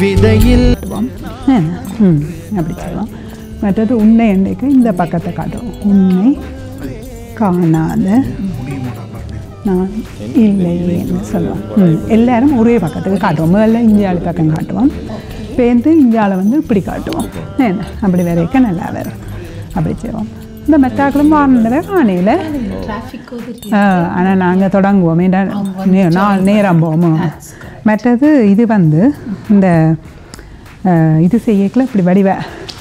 விதையில் அப்படி சொல்லலாம். மற்றது உன்னை என்றைக்கு இந்த பக்கத்தை காட்டும். உன்னை காணாத நான் இல்லைன்னு சொல்லுவோம். எல்லாரும் ஒரே பக்கத்துக்கு காட்டுவோம். முதல்ல இந்தியாவில் பக்கம் காட்டுவோம், பேருந்து இந்தியாவில் வந்து இப்படி காட்டுவோம். என்ன அப்படி வரைக்கும் நல்லா வரும். அப்படி செய்வோம். இந்த மெத்தாக்களும் வாங்கினதை காணையில் ஆனால் நாங்கள் தொடங்குவோம். நாலு நேரம் போவோம். மற்றது இது வந்து இந்த இது செய்யக்கல இப்படி வடிவ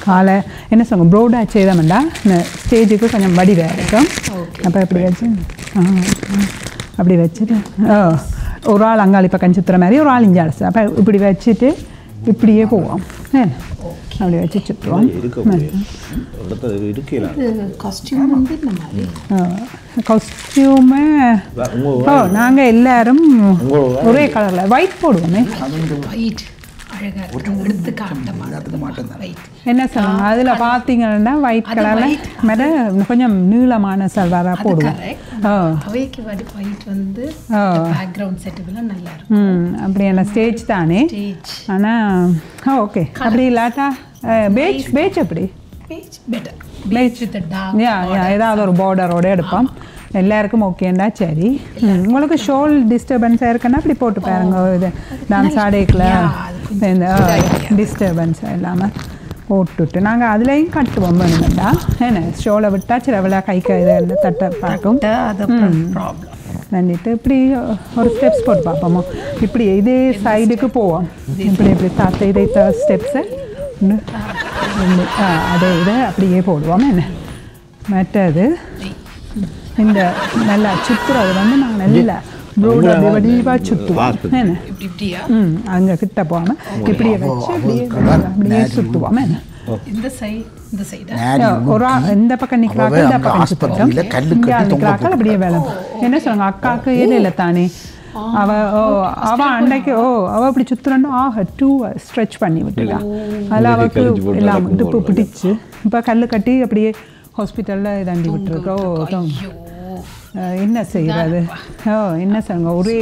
காலை என்ன சொல்லுங்க ப்ரோடாக செய்தோம்டா இந்த ஸ்டேஜுக்கு கொஞ்சம் வடிவாக இருக்கும். அப்போ இப்படி வச்சு அப்படி வச்சுட்டு ஒரு ஆள் அங்காளி பக்கம் சுற்றுற மாதிரி ஒரு ஆள் இஞ்சாலிச்சு. அப்போ இப்படி வச்சுட்டு இப்படியே போவோம். அப்படி வச்சு சுற்றுவோம். காஸ்டியூமு நாங்கள் எல்லாரும் ஒரே கலரில் ஒயிட் போடுவோமே. என்ன சொல்லுவாங்க அதில் பார்த்தீங்கன்னா ஒயிட் கலரில் மேலே கொஞ்சம் நீளமான சல்வாராக போடுவோம். அப்படியான ஸ்டேஜ் தானே. ஆனால் ஓகே அப்படி இல்லாட்டா பேச் எப்படி ஏதாவது ஒரு பார்டரோட எடுப்போம். எல்லாருக்கும் ஓகேண்டா சரி. உங்களுக்கு ஷோல் டிஸ்டர்பன்ஸாக இருக்குன்னா அப்படி போட்டு பாருங்க. இது டான்ஸ் ஆடைக்கில் இந்த டிஸ்டர்பன்ஸாக இல்லாமல் போட்டுவிட்டு நாங்கள் அதுலேயும் கட்டுவோம் வேணுமெண்டா. என்ன ஷோவில் விட்டால் சிலவில் கை இதில் தட்டை பார்க்கும். பண்ணிட்டு இப்படி ஒரு ஸ்டெப்ஸ் போட்டு பார்ப்போமோ. இப்படி இதே சைடுக்கு போவோம். இப்படி இப்படி தாத்த இதே ஸ்டெப்ஸை அதே இதை அப்படியே போடுவோம். என்ன மற்றது இந்த நல்லா சுற்றுறது வந்து நாங்கள் நல்லா ப்ரோட வடிவாக சுற்றுவோம். என்ன அங்கே கிட்ட போகாமல் இப்படியே வச்சு அப்படியே சுற்றுவோம். என்ன ஒரு இந்த பக்கம் நிற்கிறாக்கள் இந்த பக்கம் சுற்றுவோம். இங்கே நிற்கிறாக்கள் அப்படியே வேலை. என்ன சொல்லுங்க அக்காவுக்கு ஏது இல்லை தானே அவ அன்னைக்கு அவ அப்படி சுற்றுறோன்னா டூ ஸ்ட்ரெச் பண்ணி விட்டுட்டா. அதில் அவளுக்கு எல்லாம் இடுப்பு பிடிச்சு இப்போ கல் கட்டி அப்படியே ஹாஸ்பிட்டலில் இதாண்டி விட்டுருக்கோம். என்ன செய்கிறது என்ன சொல்லுங்க ஒரே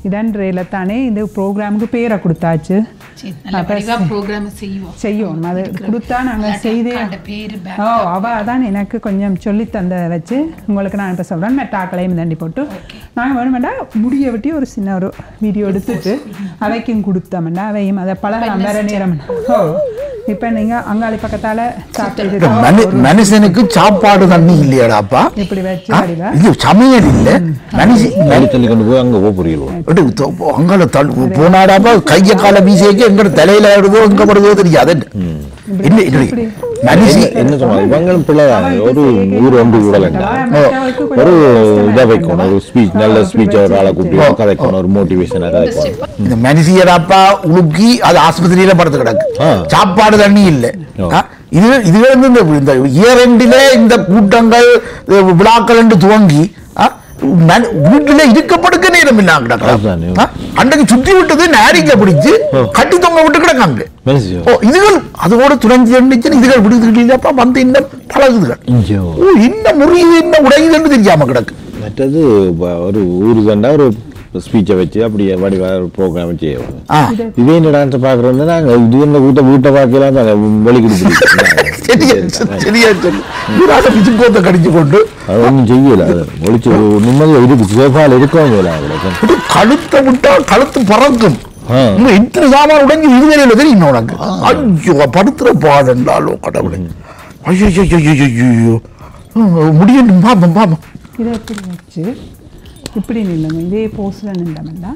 இதன்றையில் தானே இந்த ப்ரோக்ராமுக்கு பேரை கொடுத்தாச்சு. செய்வோம் அது கொடுத்தா நாங்கள் செய்தே அவள் அதான் எனக்கு கொஞ்சம் சொல்லி தந்த வச்சு உங்களுக்கு நான் இப்போ சொல்கிறேன். மெட்டாக்களையும் தண்டி போட்டு நாங்கள் வேணுமெண்டா முடிய விட்டி ஒரு சின்ன ஒரு வீடியோ எடுத்துட்டு அவைக்கும் கொடுத்தோம்டா அவையும் அதை பழகலாம் வேற நேரம். இப்போ நீங்கள் அங்காளி பக்கத்தால் சாப்பிட்டு மனுஷனுக்கு சாப்பாடு தண்ணி இல்லையாடாப்பா இப்படி வச்சு இது சமையல் இல்லை. தண்ணி கொண்டு போய் அங்கே போறீங்களோ அங்கால போனாடாப்பா கையை கால வீசியக்கு எங்க தலையில ஆடுதோ எங்க படுதோ தெரியாது. என்ன சொல்லுவாங்க இவங்களும் பிள்ளைதான். ஒரு ஊர் ஒன்று விடலைண்டா ஒரு இதை வைக்கணும். ஒரு ஸ்பீச் நல்ல ஸ்பீச் ஒரு ஆளை கூப்பிட்டு கதைக்கணும். ஒரு மோட்டிவேஷனாக கதைக்கணும். இந்த மனுஷியராப்பா உழுக்கி அது ஆஸ்பத்திரியில படுத்து கிடக்கு. சாப்பாடு தண்ணி இல்லை. இது வந்து இந்த இயரெண்டில இந்த கூட்டங்கள் விழாக்கள் என்று துவங்கி வீட்டுல இருக்கப்படுக்க நேரம் இல்லாங்க. அன்றைக்கு சுற்றி விட்டது நாரிக்க பிடிச்சு கட்டி தொங்க விட்டு கிடக்காங்க. இதுகள் அதோட துணைஞ்சு இதுகள் பிடிச்சிக்கிட்டீங்கப்பா வந்து இன்னும் பழகுதுகள் இன்னும் முறியுது இன்னும் உடையுதுன்னு தெரியாம கிடக்கு. மற்றது ஒரு ஊருக்கண்டா ஒரு ஸ்பீச்சை வச்சு அப்படியே வடிவாக ஒரு ப்ரோக்ராம் செய்வோம். இதே இந்த டான்ஸை பார்க்குறோம்னா நாங்கள் இது இந்த வீட்டை பார்க்கலாம் வெளி கொடுத்துருக்கோம். கடிச்சு கொண்டு அது ஒன்றும் செய்யல. ஒழிச்சு நிம்மதியாக இருக்கு சேஃபால் இருக்கவங்க கழுத்தை விட்டா கழுத்து பறக்கும். இத்தனை சாமான் உடஞ்சி இதுவரையில தெரியும் உனக்கு. ஐயோ படுத்துற பாடண்டாலோ கடவுளை. ஐயோ முடியட்டும் பாப்போம் பாப்போம். இதை எப்படி வச்சு இப்படி நில்லுங்க. இதே போஸில் நின்றமெண்டா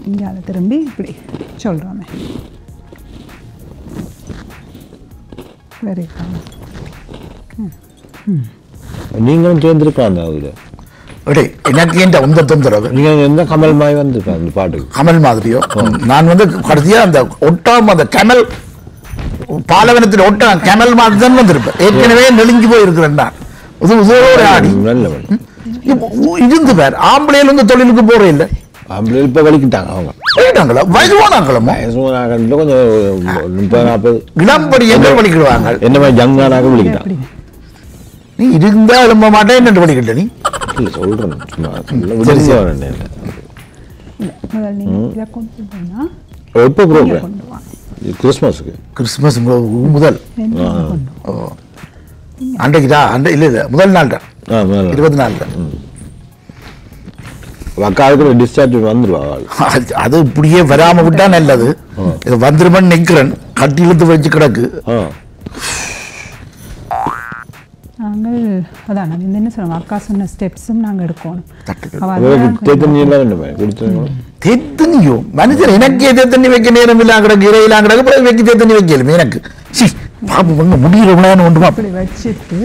இங்கால திரும்பி இப்படி சொல்கிறோமே. வெரி நீங்களும் சேர்ந்துருக்காங்க அதில் எனக்கு ஏன் உந்த தொந்தரவு. நீங்கள் எந்த கமல் மாதிரி வந்துருக்காங்க அந்த பாட்டுக்கு கமல் மாதிரியோ. நான் வந்து கடைசியாக அந்த ஒட்டாம அந்த கமல் பாலவனத்தில் ஒட்ட கமல் மாதிரி தான் வந்திருப்பேன். ஏற்கனவே நெளிஞ்சு போயிருக்கிறேன் நான் உதவோட ஆடி இருந்து பேர் ஆம்பளையில இருந்து தொழிலுக்கு போறே இல்லை. ஆம்பளை இப்போ வலிக்கிட்டாங்க. அவங்க போயிட்டாங்களா வயசுவானாங்களா கொஞ்சம் 30-40 இளம்படி எங்க வலிக்கிடுவாங்க. என்ன மாதிரி ஜங்கானாக வலிக்கிட்டாங்க. நீ இருந்தா எழும்ப மாட்டேன் என்ன வலிக்கிட்ட நீ இல்லை சொல்கிறேன் சும்மா முதல் நீங்கள் இதை கொண்டு போனால் எப்போ ப்ரோக்ராம்? கிறிஸ்மஸுக்கு. கிறிஸ்மஸ் முதல் அன்றைக்குதா இல்லை முதல் நாள் தான் 24 தான். அக்காவுக்கு டிஸ்சார்ஜ் வந்துருவா. அது இப்படியே வராம விட்டா நல்லது. இது வந்துருமன்னு நிற்கிறேன், கட்டி இழுத்து வச்சு கிடக்கு. நாங்கள் அதான் என்ன சொல்லுவோம், அக்கா சொன்ன ஸ்டெப்ஸும் நாங்கள் எடுக்கணும். தேத்தனியோ மனுஷன் எனக்கே தேத்தண்ணி வைக்க நேரம் இல்லாம கிடக்கு, இறையிலாம் கிடக்கு, பிறகு வைக்க தேத்தண்ணி வைக்கலும் எனக்கு. பாப்பு பண்ண முடியல ஒன்று அப்படி வச்சுட்டு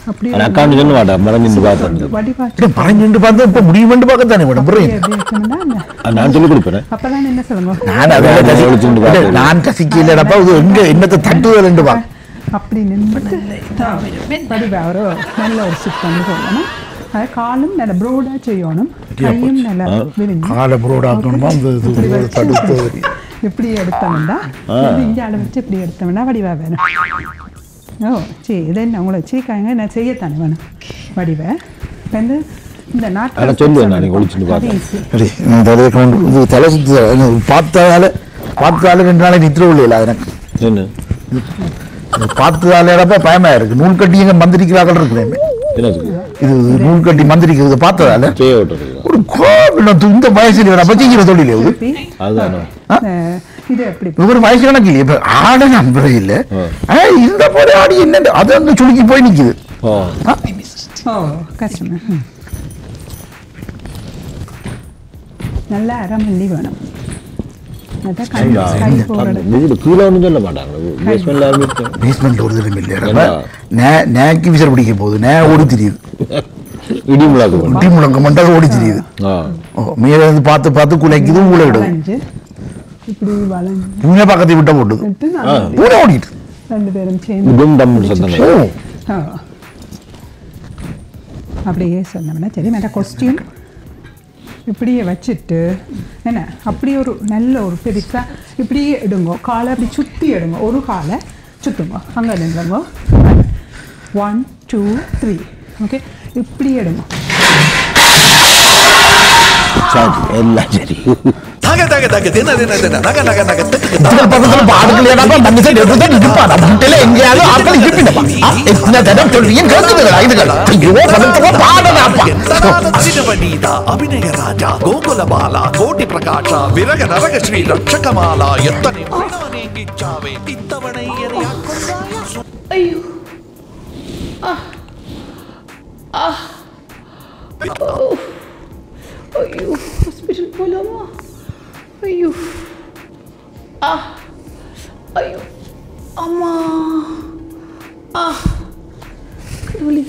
அப்படியே மறைஞ்சு பார்த்தா இப்ப முடியும் பார்க்கத்தானே மேடம். நான் சொல்லி கொடுப்பேன். அப்பதான் என்ன சொல்லுங்க, நான் கசிக்கலப்பா எங்க என்னத்தை தட்டுதல் பா அப்படி நின்றுட்டு வடிவாரோ நல்ல ஒரு சிப் பண்ணி சொல்லணும். அது காலும் நல்ல ப்ரோடாக செய்யணும், கையும் நல்லா காலை ப்ரோடாக்கணுமா. இப்படி எடுத்தோம்னா இங்கே அளவு வச்சு இப்படி எடுத்தோம்னா வடிவா வேணும். ஓ சரி, இதை என்ன உங்களை வச்சுருக்காங்க, நான் செய்யத்தானே வேணும் வடிவை. வந்து இந்த நாட்டு தலை சுத்து பார்த்தாலே 2 நாளைக்கு நித்திர இல்லை எனக்கு பார்த்ததாலேப்ப பயமா இருக்கு. நூல் கட்டி எங்க மந்திரிக்கிறார்கள் இருக்கிறேன். இது நூல் கட்டி மந்திரிக்கிறது பார்த்ததால ஒரு இந்த வயசுல பச்சிக்கிற தொழில் ஒரு வயசு கணக்கு இல்லையா. இப்ப ஆட நம்புறது இல்லை, இந்த போல ஆடி என்ன அது அங்க சுளுக்கி போய் நிக்குது. கஷ்டமா நல்லா அரைமல்லி வேணும். பிடிக்க போகுது, ஓடி தெரியுது, இடி முழக்க ஓடி தெரியுது. மேல இருந்து பார்த்து பார்த்து குலைக்குது, ஊழ பூனை பக்கத்தை விட்ட போட்டுது, பூனை ஓடிட்டு 2 பேரும் சேர்ந்து அப்படியே சொன்னோம்னா சரி. மேலே கொஸ்டியூம் இப்படியே வச்சுட்டு என்ன அப்படியே ஒரு நல்ல ஒரு பெருசாக இப்படியே எடுங்கோ, காலை அப்படி சுற்றி எடுங்க, ஒரு காலை சுற்றுங்க, அங்கே நின்றுங்க. 1 2 3 ஓகே, இப்படி எடுங்க. எல்லாம் சரி. அபிநய ராஜா கோகுலபால கோட்டி பிரகாஷ விரக நரக ஸ்ரீ ரட்சகமாலா எத்தனை ஐயோ ஹாஸ்பிட்டல் போலாமா? ஐயோ ஐயோ அம்மா கடவுளே,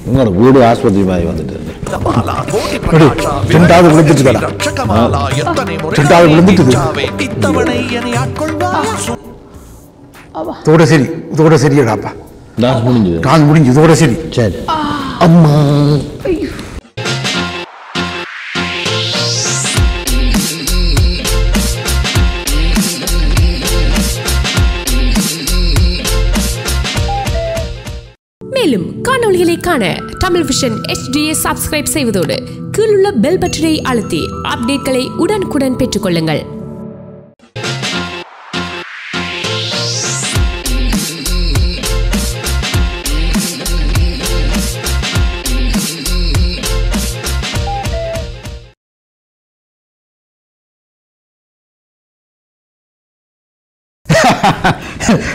உங்களோட வீடு ஆஸ்பத்திரி மாதிரி வந்துட்டு இதோட சரி, இதோட சரியடாப்பா, முடிஞ்சு இதோட சரி. சரி அம்மா. மேலும் காணொளிகளை காண தமிழ் விஷன் HDயை சப்ஸ்கிரைப் செய்வதோடு கீழுள்ள பெல் பட்டனை அழுத்தி அப்டேட்களை உடனுக்குடன் பெற்றுக்கொள்ளுங்கள்.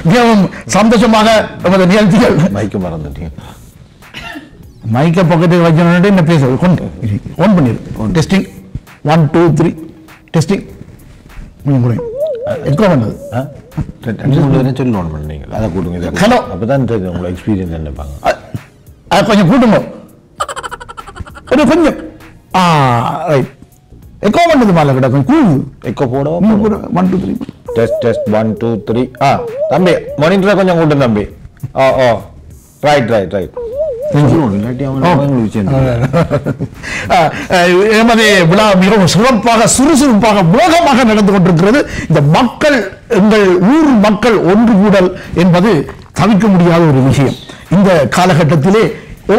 மிகவும் சந்தோஷமாக நமது நிகழ்ச்சிகள். மைக்க மறந்துட்டீங்க, மைக்க பக்கத்துக்கு வைக்கணும். என்ன பேச கொண்டு ஓன் பண்ணிடு. Testing 1 2 3 testing. எக்கோ பண்ணது சொல்லி ஓன் பண்ணீங்க, அதை கூட்டுங்க. ஹலோ, அப்பதான் உங்களை எக்ஸ்பீரியன்ஸ் நினைப்பாங்க. அதை கொஞ்சம் கூட்டுங்க, கொஞ்சம் ரைட். எக்கோ பண்ணது மேல கிடக்கும், கூடு எக்கோ போட 1 2 3 டெஸ்ட் டெஸ்ட் 1 2 3. தம்பி மானிட்டரை கொஞ்சம் கூட்டும் தம்பி. Right right right. எமது விழா மிகவும் சிறப்பாக சுறுசுறுப்பாக வேகமாக நடந்து கொண்டிருக்கிறது. இந்த மக்கள், எங்கள் ஊர் மக்கள் ஒன்று கூடல் என்பது தவிர்க்க முடியாத ஒரு விஷயம். இந்த காலகட்டத்திலே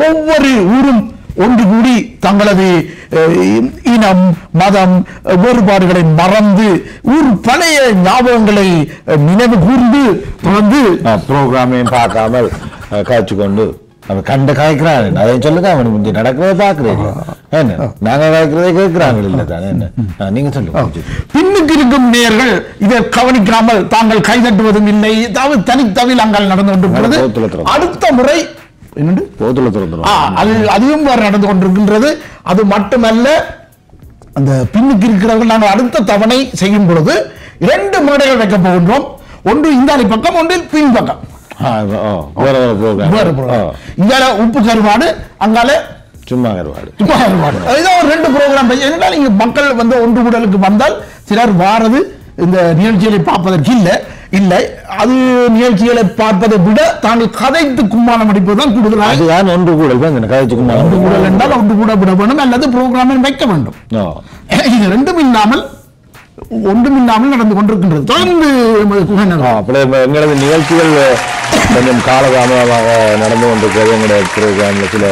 ஒவ்வொரு ஊரும் ஒன்று கூடி தங்களது இனம் மதம் வேறுபாடுகளை மறந்து ஊர் பழைய ஞாபகங்களை நினைவு கூர்ந்து வந்து ப்ரோக்ராமையும் பார்க்காமல் காய்ச்சி கொண்டு அவன் கண்ட காய்க்கிறான் அதையும் சொல்லுங்க அவனுக்கு முந்தைய நடக்கிறத பாக்குறேன் என்ன நாங்க காய்க்கிறதே கேட்கிறாங்க இல்ல தானே என்ன நீங்க சொல்லுங்க பின்னுக்கு இருக்கும் நேயர்கள் இதை கவனிக்காமல் தாங்கள் கைதட்டுவதும் இல்லை ஏதாவது தனித்தவில் அங்கால் நடந்து கொண்டிருக்கிறது அடுத்த முறை அதுவும் நடந்து கொண்டிருக்கின்றது அது மட்டுமல்ல அந்த பின்னுக்கு இருக்கிறவர்கள் நாங்கள் அடுத்த தவணை செய்யும் பொழுது 2 மேடைகள் வைக்க போகின்றோம் ஒன்று இந்தாலி பக்கம் ஒன்று பின் பக்கம் இங்கால உப்பு கருவாடு அங்கால சும்மா கருவாடு அதுதான் ஒரு 2 ப்ரோக்ராம் ஏனென்றால் இங்க மக்கள் வந்து ஒன்று கூடலுக்கு வந்தால் சிலர் வாரது இந்த நிகழ்ச்சிகளை பார்ப்பதற்கு இல்லை அது நிகழ்ச்சிகளை பார்ப்பதை விட தாங்கள் கதைத்து கும்மாளம் அடிப்பதுதான் கூடுதலாக அதுதான் ஒன்று கூடல் கதைத்து கும்மாளம் ஒன்று கூடல் என்றால் ஒன்று கூட விட வேண்டும் அல்லது ப்ரோக்ராமை வைக்க வேண்டும் இது ரெண்டும் இல்லாமல் ஒன்றுமில்லாமல் நடந்து கொண்டிருக்கின்றது தொடர்ந்து எங்களது நிகழ்ச்சிகள் கொஞ்சம் காலதாமதமாக நடந்து கொண்டிருக்கிறது எங்களுடைய ப்ரோக்ராமில் சில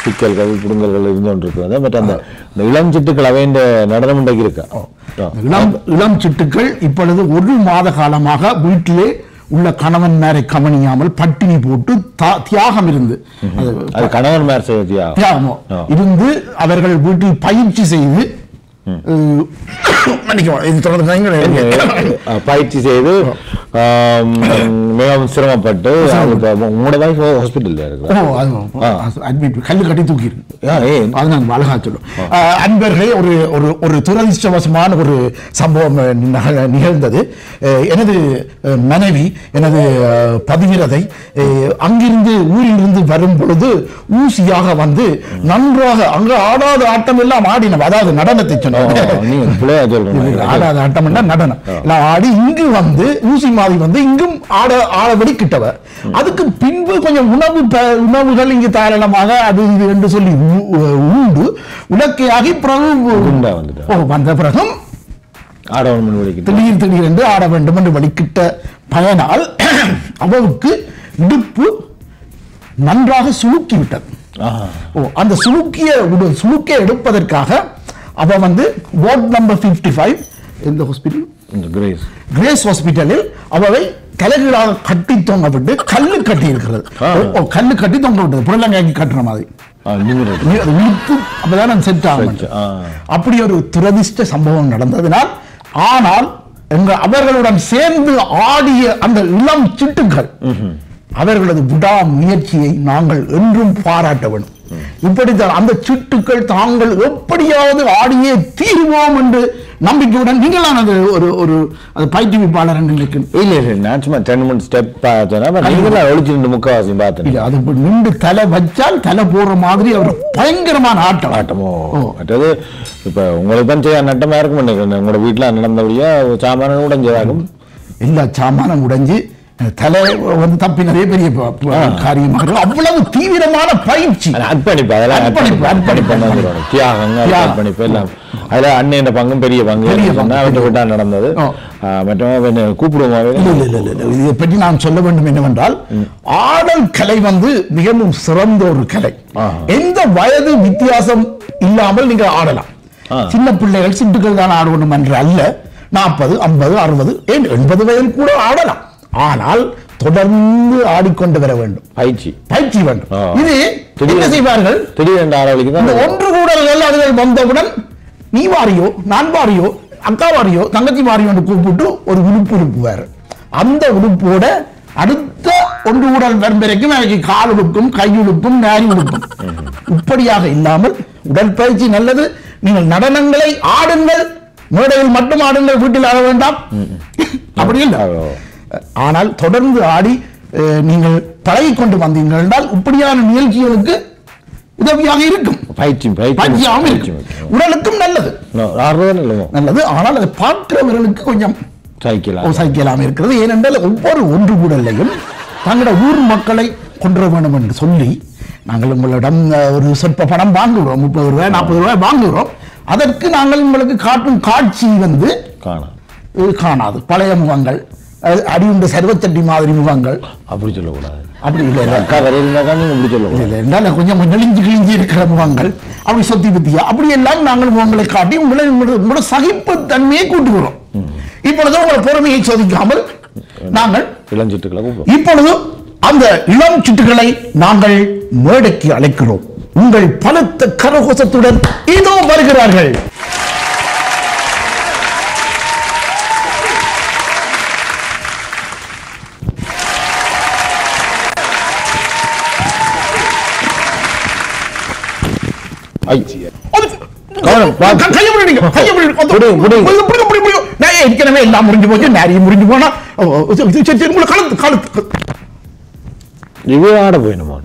சிக்கல்கள் புடுங்கல்கள் இருந்து கொண்டிருக்கிறது பட் அந்த இளம் சிட்டுக்கள் அவை இந்த நடனம் இன்றைக்கு இருக்கா இளம் சிட்டுக்கள் இப்பொழுது 1 மாத காலமாக வீட்டிலே உள்ள கணவன் மேரை கவனியாமல் பட்டினி போட்டு தியாகம் இருந்து அது கணவன் மேர் செய்ய தியாகமோ இருந்து அவர்கள் வீட்டில் பயிற்சி செய்து பயிற்சி செய்து மிகவும் சிரமப்பட்டு கல்லு கட்டி தூக்கி அழகா சொல்லும் அன்பர்களே ஒரு துரதிர்ஷ்டவசமான ஒரு சம்பவம் நிகழ்ந்தது எனது மனைவி எனது பதிவிரதை அங்கிருந்து ஊரிலிருந்து வரும் பொழுது ஊசியாக வந்து நன்றாக அங்க ஆடாத ஆட்டம் எல்லாம் ஆடினோம் அதாவது நடனத்தை ஆடாத ஆட்டம் நடனம் ஆடி இங்கு வந்து ஊசி மாதிரி வந்து இங்கும் ஆடபடி கிட்டவர் அதுக்கு பின்பு கொஞ்சம் உணவுகள் இங்கு தாராளமாக அது இது என்று சொல்லி உண்டு உலக்கையாகி வந்த பிறகும் திடீர் என்று ஆட வேண்டும் என்று வலிக்கிட்ட பயனால் அவருக்கு இடுப்பு நன்றாக சுளுக்கிவிட்டது அந்த சுளுக்கிய எடுப்பதற்காக அவ வந்து வார்ட் நம்பர் 55 இந்த ஹாஸ்பிடல் கிரேஸ் ஹாஸ்பிடலில் அவரை தலைகீழாக கட்டி தொங்க விட்டு கல்லு கட்டி இருக்கிறது கல்லு கட்டி தொங்க விட்டது புரளங்காய்க்கு கட்டுற மாதிரி அப்பதான் செட் ஆகும் அப்படி ஒரு துரதிஷ்ட சம்பவம் நடந்ததினால் ஆனால் அவர்களுடன் சேர்ந்து ஆடிய அந்த இளம் சிட்டுக்கள் அவர்களது விடா முயற்சியை நாங்கள் என்றும் பாராட்ட வேண்டும் இப்படித்தான் அந்த சிட்டுக்கள் தாங்கள் எப்படியாவது ஆடியே தீர்வோம் என்று நம்பிக்கையுடன் நீங்களான ஒரு பயிற்றுவிப்பாளர் நின்று தலை வச்சால் தலை போற மாதிரி அவர் பயங்கரமான ஆட்டமோ மற்றது இப்ப உங்களுக்கு தான் செய்ய நட்டமா இருக்கும் நினைக்கிறேன் உங்களோட வீட்டுல நடந்தபடியா சாமானம் உடைஞ்சதாகும் எல்லா சாமானம் உடைஞ்சு தலை வந்து தப்பினதே பெரிய காரியமாக அவ்வளவு தீவிரமான பயிற்சி அர்ப்பணிப்பு எல்லாம் அதுல அண்ணன் பங்கும் பெரிய பங்கு விட்டா நடந்தது மற்ற கூப்பிடுவோம் இதை பற்றி நான் சொல்ல வேண்டும் என்னவென்றால் ஆடல் கலை வந்து மிகவும் சிறந்த ஒரு கலை எந்த வயது வித்தியாசம் இல்லாமல் நீங்க ஆடலாம் சின்ன பிள்ளைகள் சிட்டுக்கள் தான் ஆடணும் என்று அல்ல 40 50 60 80 வயதில் கூட ஆடலாம் ஆனால் தொடர்ந்து ஆடிக்கொண்டு வர வேண்டும் பயிற்சி வேண்டும் இது என்ன செய்வார்கள் திடீரென்று ஒன்று கூடல்கள் அதுகள் வந்தவுடன் நீ வாரியோ நான் வாரியோ அக்கா வாரியோ தங்கச்சி வாரியோ என்று கூப்பிட்டு ஒரு உறுப்புவார் அந்த உறுப்போட அடுத்த ஒன்று கூடல் வரும் வரைக்கும் எனக்கு கால் உடுப்பும் கை உடுப்பும் நாரி உடுப்பும் இப்படியாக இல்லாமல் உடற்பயிற்சி நல்லது நீங்கள் நடனங்களை ஆடுங்கள் மேடையில் மட்டும் ஆடுங்கள் வீட்டில் ஆட வேண்டாம் அப்படி இல்லை ஆனால் தொடர்ந்து ஆடி நீங்கள் பழகிக் கொண்டு வந்தீர்கள் என்றால் இப்படியான நிகழ்ச்சிகளுக்கு உதவியாக இருக்கும் பயிற்சியாகவும் இருக்கும் உடலுக்கும் நல்லது ஆனால் அதை பார்க்கிறவர்களுக்கு கொஞ்சம் சைக்கிளாக இருக்கிறது ஏனென்றால் ஒவ்வொரு ஒன்று கூடலையும் தங்களோட ஊர் மக்களை கொண்டு வேண்டும் என்று சொல்லி நாங்கள் உங்களிடம் ஒரு சொற்ப பணம் வாங்குகிறோம் 30 ரூபாய் 40 ரூபாய் வாங்குகிறோம் அதற்கு நாங்கள் உங்களுக்கு காட்டும் காட்சி வந்து காணாது பழைய முகங்கள் அடியுண்ட சர்வத்தட்டி மாதிரி முகங்கள். அப்படி சொல்லக்கூடாது. அப்படி இல்லை அக்கா வரையில்னாக்கா நீங்க அப்படி சொல்லக்கூடாது. இல்லை என்றால் கொஞ்சம் நெளிஞ்சு கிழிஞ்சி இருக்கிற முகங்கள் அப்படி சொத்தி பத்தியா அப்படி எல்லாம் நாங்கள் முகங்களை காட்டி உங்களோட சகிப்புத்தன்மையை கூட்டுகிறோம். இப்பொழுது உங்களை பொறுமையை சோதிக்காமல் நாங்கள் இளஞ்சிட்டுகளை இப்பொழுது அந்த இளம் சிட்டுகளை நாங்கள் மேடைக்கு அழைக்கிறோம். உங்கள் பலத்த கரகோசத்துடன் இதோ வருகிறார்கள். எல்லாம் முடிஞ்சு போச்சு. நிறைய முடிஞ்சு போனா இவே ஆட போயிடுமா